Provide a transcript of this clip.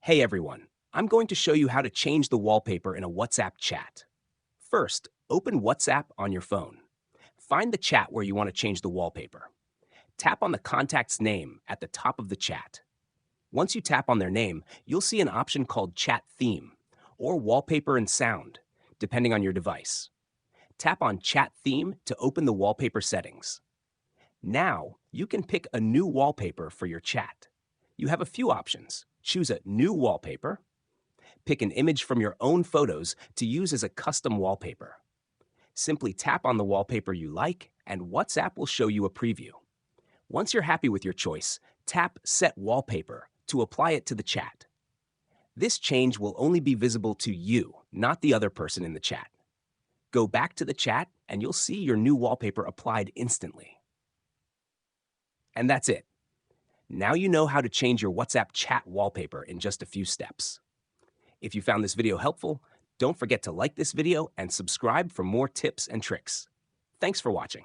Hey everyone, I'm going to show you how to change the wallpaper in a WhatsApp chat. First, open WhatsApp on your phone. Find the chat where you want to change the wallpaper. Tap on the contact's name at the top of the chat. Once you tap on their name, you'll see an option called Chat Theme or Wallpaper and Sound, depending on your device. Tap on Chat Theme to open the wallpaper settings. Now, you can pick a new wallpaper for your chat. You have a few options. Choose a new wallpaper. Pick an image from your own photos to use as a custom wallpaper. Simply tap on the wallpaper you like, and WhatsApp will show you a preview. Once you're happy with your choice, tap Set Wallpaper to apply it to the chat. This change will only be visible to you, not the other person in the chat. Go back to the chat, and you'll see your new wallpaper applied instantly. And that's it. Now you know how to change your WhatsApp chat wallpaper in just a few steps. If you found this video helpful, don't forget to like this video and subscribe for more tips and tricks. Thanks for watching.